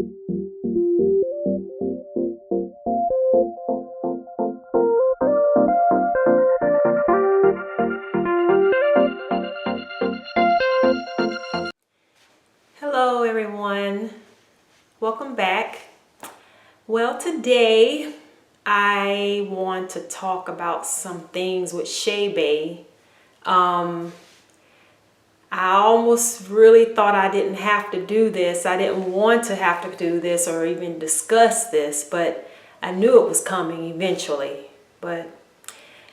Hello everyone, welcome back. Well, today I want to talk about some things with Shea Bay. I almost really thought I didn't have to do this. I didn't want to have to do this or even discuss this, but I knew it was coming eventually. But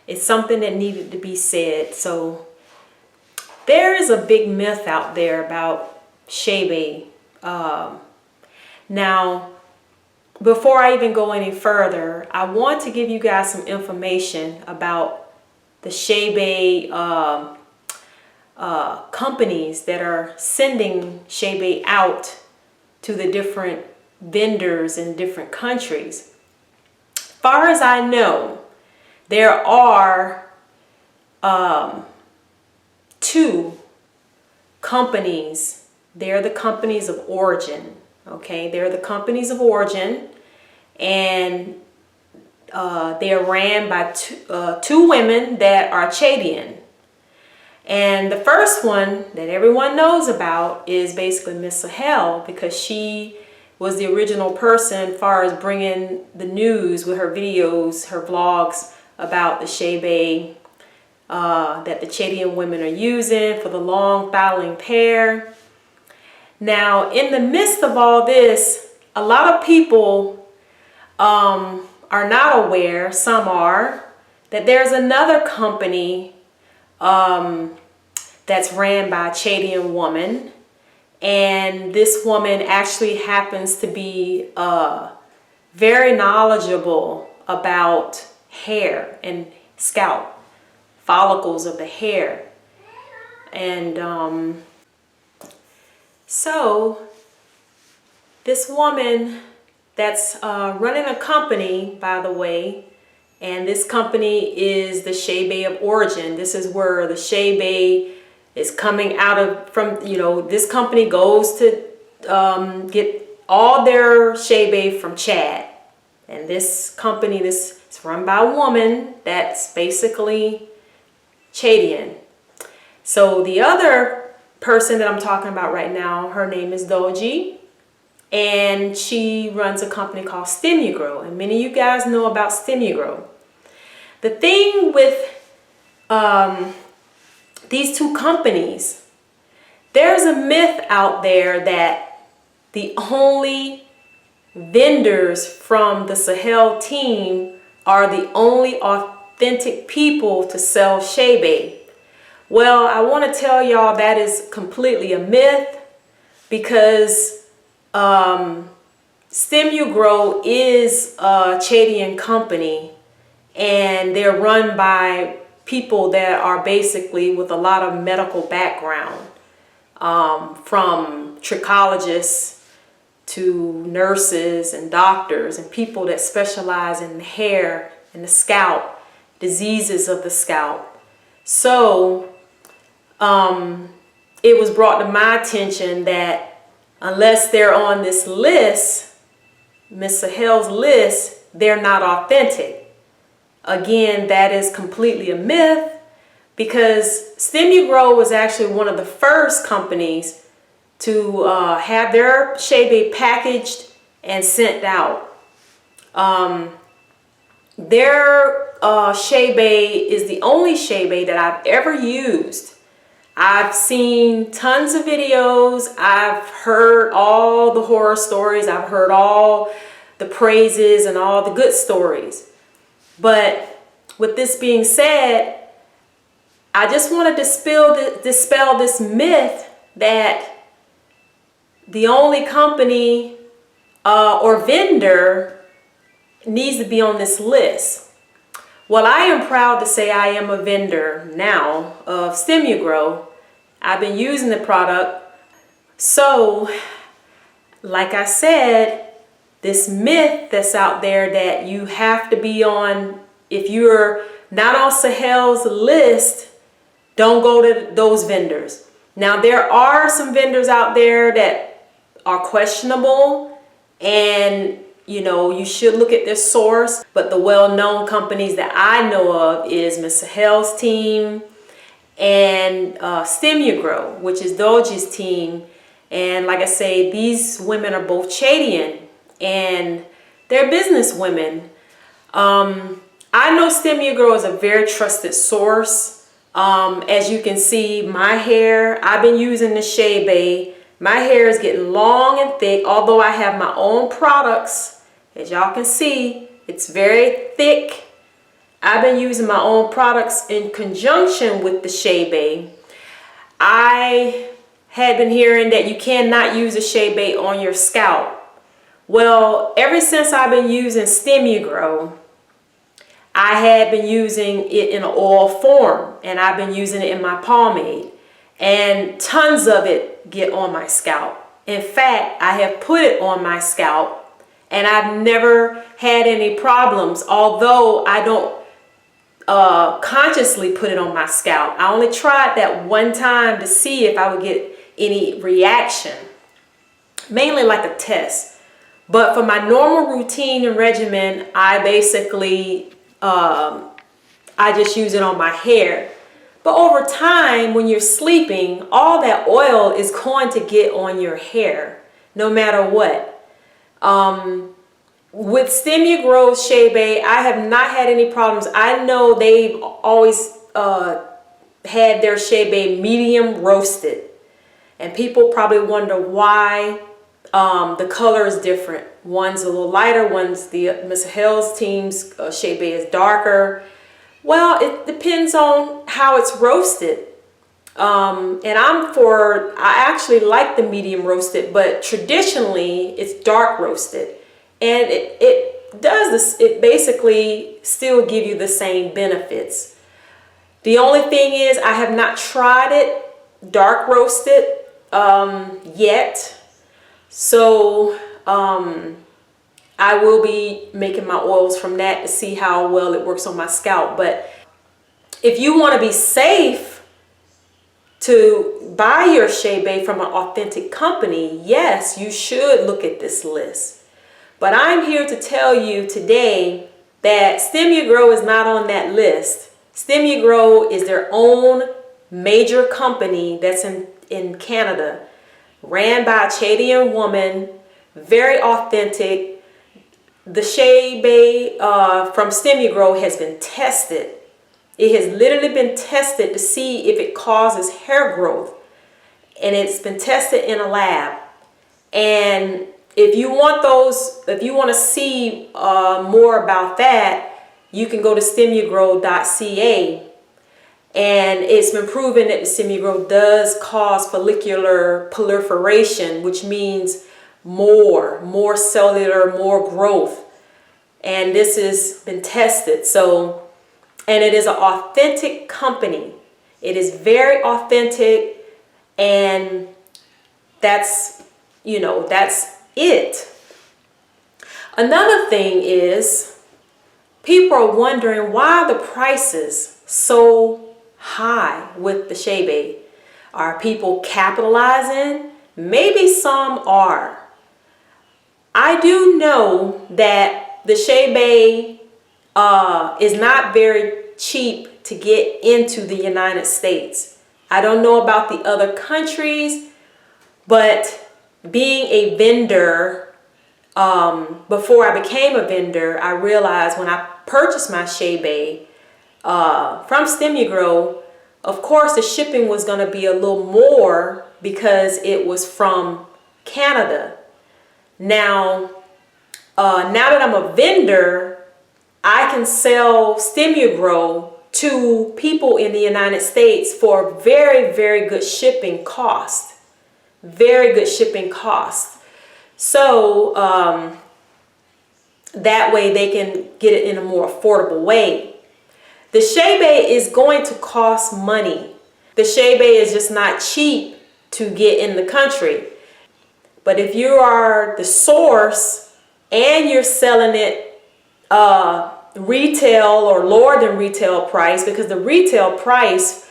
it's something that needed to be said. So there is a big myth out there about Shea Bay. Now, before I even go any further, I want to give you guys some information about the Shea Bay companies that are sending Shea Bay out to the different vendors in different countries. As far as I know, there are two companies. They're the companies of origin. Okay, they're the companies of origin, and they are ran by two women that are Chabian. And the first one that everyone knows about is basically Miss Sahel, because she was the original person as far as bringing the news with her videos, her vlogs about the Shea Bay that the Chabian women are using for the long styling hair. Now, in the midst of all this, a lot of people are not aware, some are, that there's another company that's ran by a Chabian woman, and this woman actually happens to be very knowledgeable about hair and scalp follicles of the hair. And so this woman that's running a company, by the way, and this company is the Shea Bay of origin. This is where the Shea Bay is coming out of, from, you know, this company goes to get all their Shea Bay from Chad. And this company, this is run by a woman that's basically Chadian. So the other person that I'm talking about right now, her name is Doji, and she runs a company called Stimugro, and many of you guys know about Stimugro. The thing with these two companies, there's a myth out there that the only vendors from the Sahel team are the only authentic people to sell Shea Bay. Well, I want to tell y'all that is completely a myth, because Stimugro is a Chadian company, and they're run by people that are basically with a lot of medical background, from trichologists to nurses and doctors and people that specialize in the hair and the scalp, diseases of the scalp. So it was brought to my attention that unless they're on this list, Miss Sahel's list, they're not authentic. Again, that is completely a myth, because Stimugro was actually one of the first companies to have their Shea Bay packaged and sent out. Their Shea Bay is the only Shea Bay that I've ever used. I've seen tons of videos. I've heard all the horror stories. I've heard all the praises and all the good stories. But with this being said, I just want to dispel this myth that the only company or vendor needs to be on this list. Well, I am proud to say I am a vendor now of Stimugro. I've been using the product. So, like I said, this myth that's out there that you have to be on, if you're not on Sahel's list, don't go to those vendors. Now, there are some vendors out there that are questionable, and you know, you should look at their source. But the well-known companies that I know of is Mr. Hell's team and Stimugro, which is Doji's team. And like I say, these women are both Chadian and they're business women. I know Stimugro is a very trusted source. As you can see, my hair, I've been using the Shea Bay. My hair is getting long and thick, although I have my own products. As y'all can see, it's very thick. I've been using my own products in conjunction with the Shea Bay. I had been hearing that you cannot use a Shea Bay on your scalp. Well, ever since I've been using Stimugro, I had been using it in an oil form, and I've been using it in my pomade, and tons of it get on my scalp. In fact, I have put it on my scalp and I've never had any problems, although I don't consciously put it on my scalp. I only tried that one time to see if I would get any reaction, mainly like a test. But for my normal routine and regimen, I basically I just use it on my hair. But over time, when you're sleeping, all that oil is going to get on your hair, no matter what. With Stimugro Shea Bay, I have not had any problems. I know they've always had their Shea Bay medium roasted. And people probably wonder why the color is different. One's a little lighter, one's the Mr. Hell's team's Shea Bay is darker. Well, it depends on how it's roasted. And I actually like the medium roasted, but traditionally it's dark roasted. And it does this, it basically still give you the same benefits. The only thing is I have not tried it dark roasted yet. So I will be making my oils from that to see how well it works on my scalp. But if you want to be safe to buy your Shea Bay from an authentic company, yes, you should look at this list. But I'm here to tell you today that Stimugro is not on that list. Stimugro is their own major company that's in Canada, ran by a Chadian woman, very authentic. The Shea Bay from Stimugro has been tested. It has literally been tested to see if it causes hair growth. And it's been tested in a lab. And if you want to see more about that, you can go to stimugro.ca. And it's been proven that the Stimugro does cause follicular proliferation, which means more cellular, more growth. And this has been tested. So, and it is an authentic company. It is very authentic, and that's, you know, that's it. Another thing is people are wondering why the prices so high with the Shea Bay. Are people capitalizing? Maybe some are. I do know that the Shea Bay is not very cheap to get into the United States. I don't know about the other countries, but being a vendor, before I became a vendor, I realized when I purchased my Shea Bay from Stimugro, of course the shipping was going to be a little more because it was from Canada. Now that I'm a vendor, I can sell Stimugro to people in the United States for very, very good shipping cost. Very good shipping cost. So that way they can get it in a more affordable way. The Shea Bay is going to cost money. The Shea Bay is just not cheap to get in the country. But if you are the source and you're selling it retail or lower than retail price, because the retail price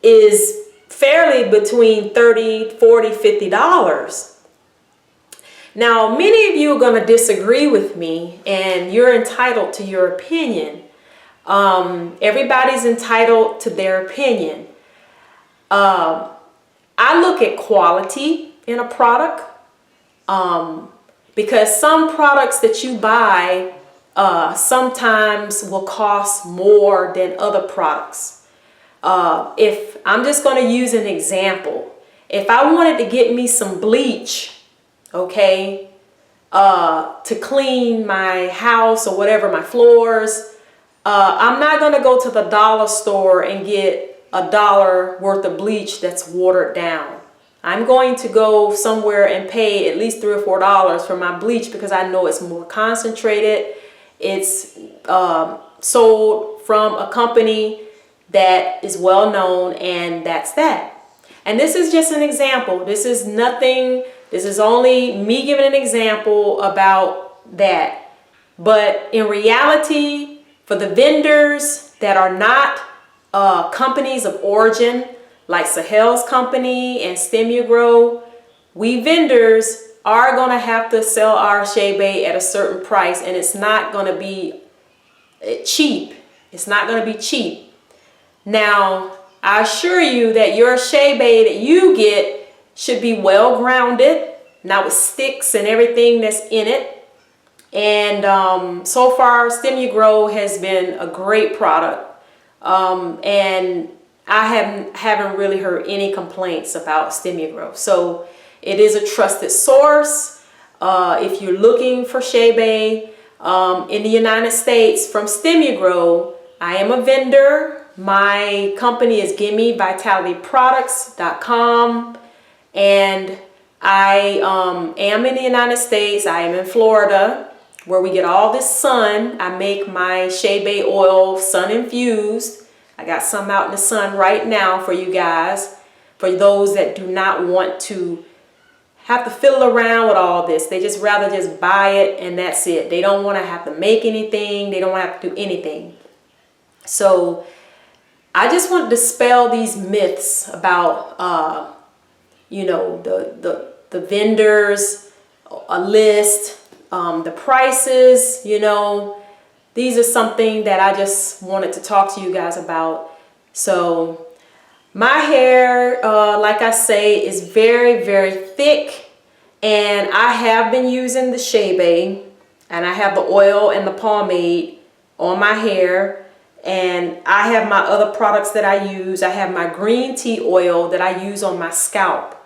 is fairly between $30, $40, $50. Now, many of you are going to disagree with me, and you're entitled to your opinion. Everybody's entitled to their opinion. I look at quality in a product, because some products that you buy sometimes will cost more than other products. If I'm just going to use an example, if I wanted to get me some bleach, okay, to clean my house or whatever, my floors, I'm not going to go to the dollar store and get $1 worth of bleach that's watered down. I'm going to go somewhere and pay at least $3 or $4 for my bleach because I know it's more concentrated. It's sold from a company that is well known, and that's that. And this is just an example. This is nothing. This is only me giving an example about that. But in reality, for the vendors that are not companies of origin, like Sahel's company and Stimugro, we vendors are going to have to sell our Shea Bay at a certain price, and it's not going to be cheap. It's not going to be cheap. Now, I assure you that your Shea Bay that you get should be well grounded, not with sticks and everything that's in it. And so far, Stimugro has been a great product. And I haven't really heard any complaints about Stimugro. So it is a trusted source. If you're looking for Shea Bay in the United States from Stimugro, I am a vendor. My company is GIMMI vitalityproducts.com, and I am in the United States. I am in Florida, where we get all this sun. I make my Shea Bay oil sun infused. I got some out in the sun right now for you guys, for those that do not want to have to fiddle around with all this. They just rather just buy it and that's it. They don't want to have to make anything. They don't want to have to do anything. So I just want to dispel these myths about you know, the vendors, a list, the prices. You know, these are something that I just wanted to talk to you guys about. So my hair, like I say, is very, very thick, and I have been using the Shea Bay, and I have the oil and the pomade on my hair, and I have my other products that I use. I have my green tea oil that I use on my scalp,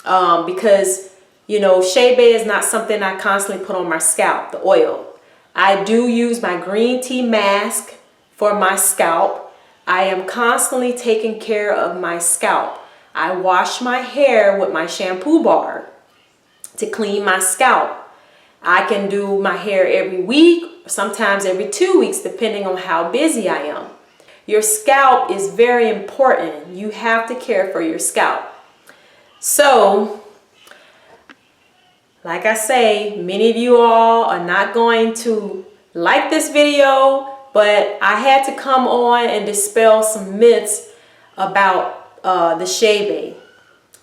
because, you know, Shea Bay is not something I constantly put on my scalp, the oil. I do use my green tea mask for my scalp. I am constantly taking care of my scalp. I wash my hair with my shampoo bar to clean my scalp. I can do my hair every week, sometimes every 2 weeks, depending on how busy I am. Your scalp is very important. You have to care for your scalp. So, like I say, many of you all are not going to like this video, but I had to come on and dispel some myths about the Shea Bay.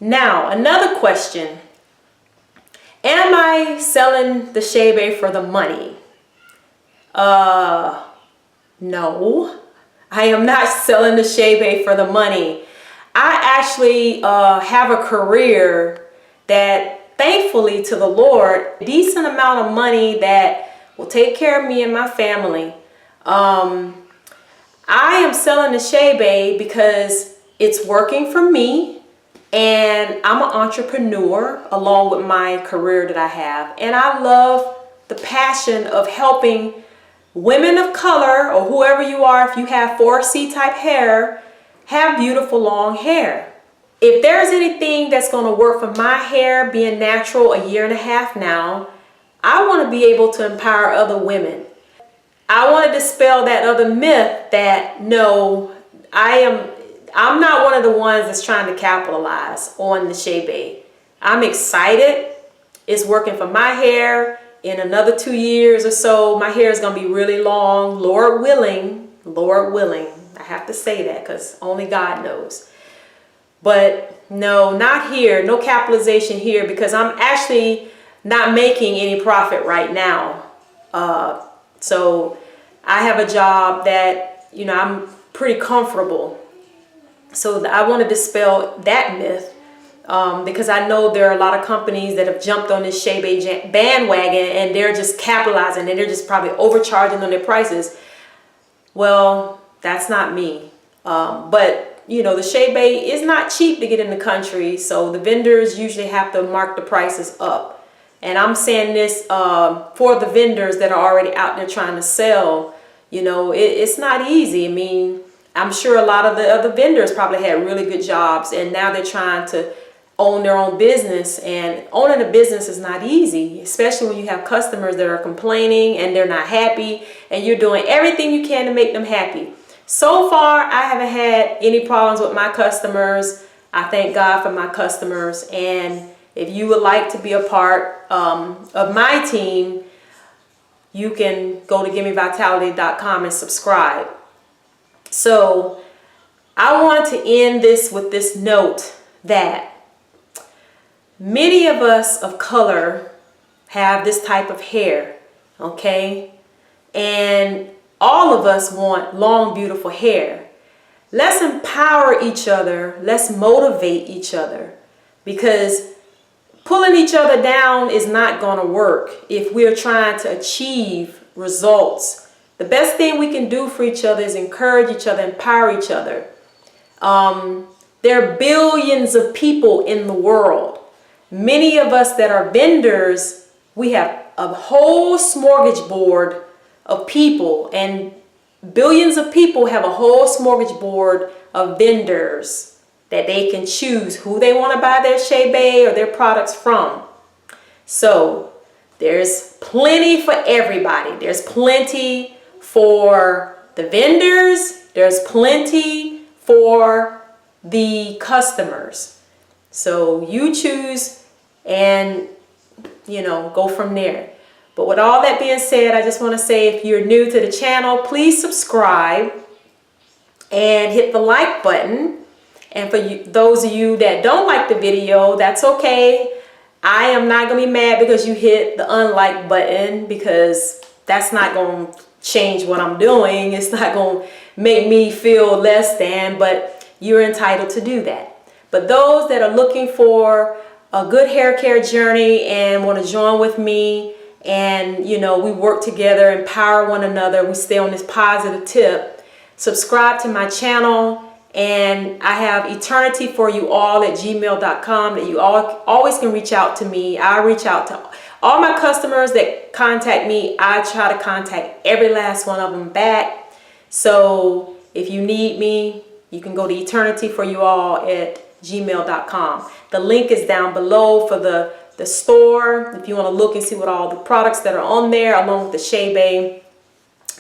Now, another question. Am I selling the Shea Bay for the money? No, I am not selling the Shea Bay for the money. I actually have a career that, thankfully to the Lord, a decent amount of money that will take care of me and my family. I am selling the Shea Bay because it's working for me, and I'm an entrepreneur along with my career that I have, and I love the passion of helping women of color, or whoever you are, if you have 4C type hair, have beautiful long hair. If there's anything that's going to work for my hair, being natural a 1.5 years now, I want to be able to empower other women. I want to dispel that other myth that, no, I'm not one of the ones that's trying to capitalize on the Shea Bay. I'm excited. It's working for my hair. In another 2 years or so, my hair is going to be really long, Lord willing. Lord willing. I have to say that because only God knows. But no, not here. No capitalization here, because I'm actually not making any profit right now. So I have a job that, you know, I'm pretty comfortable. So I want to dispel that myth. Because I know there are a lot of companies that have jumped on this Shea Bay bandwagon and they're just capitalizing and they're just probably overcharging on their prices. Well, that's not me. But you know, the Shea Bay is not cheap to get in the country, so the vendors usually have to mark the prices up. And I'm saying this for the vendors that are already out there trying to sell. You know, it's not easy. I mean, I'm sure a lot of the other vendors probably had really good jobs and now they're trying to own their own business, and owning a business is not easy, especially when you have customers that are complaining and they're not happy and you're doing everything you can to make them happy. So far, I haven't had any problems with my customers. I thank God for my customers, and if you would like to be a part of my team, you can go to GIMMIvitality.com and subscribe. So I want to end this with this note that many of us of color have this type of hair, okay? And all of us want long, beautiful hair. Let's empower each other. Let's motivate each other, because pulling each other down is not going to work if we're trying to achieve results. The best thing we can do for each other is encourage each other, empower each other. There are billions of people in the world. Many of us that are vendors, we have a whole smorgasbord of people, and billions of people have a whole smorgasbord of vendors that they can choose who they want to buy their Shea Bay or their products from. So there's plenty for everybody. There's plenty for the vendors. There's plenty for the customers. So you choose and, you know, go from there. But with all that being said, I just want to say, if you're new to the channel, please subscribe and hit the like button. And for you, those of you that don't like the video, that's okay. I am not going to be mad because you hit the unlike button, because that's not going to change what I'm doing. It's not going to make me feel less than, but you're entitled to do that. But those that are looking for a good hair care journey and want to join with me, and you know, we work together, empower one another, we stay on this positive tip, subscribe to my channel. And I have eternity for you all at gmail.com that you always can reach out to me. I reach out to all my customers that contact me. I try to contact every last one of them back. So if you need me, you can go to eternity for you all at gmail.com. The link is down below for the store. If you want to look and see what all the products that are on there along with the Shea Bay,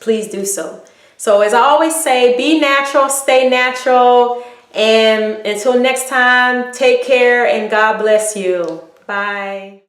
please do so. So as I always say, be natural, stay natural, and until next time, take care and God bless you. Bye.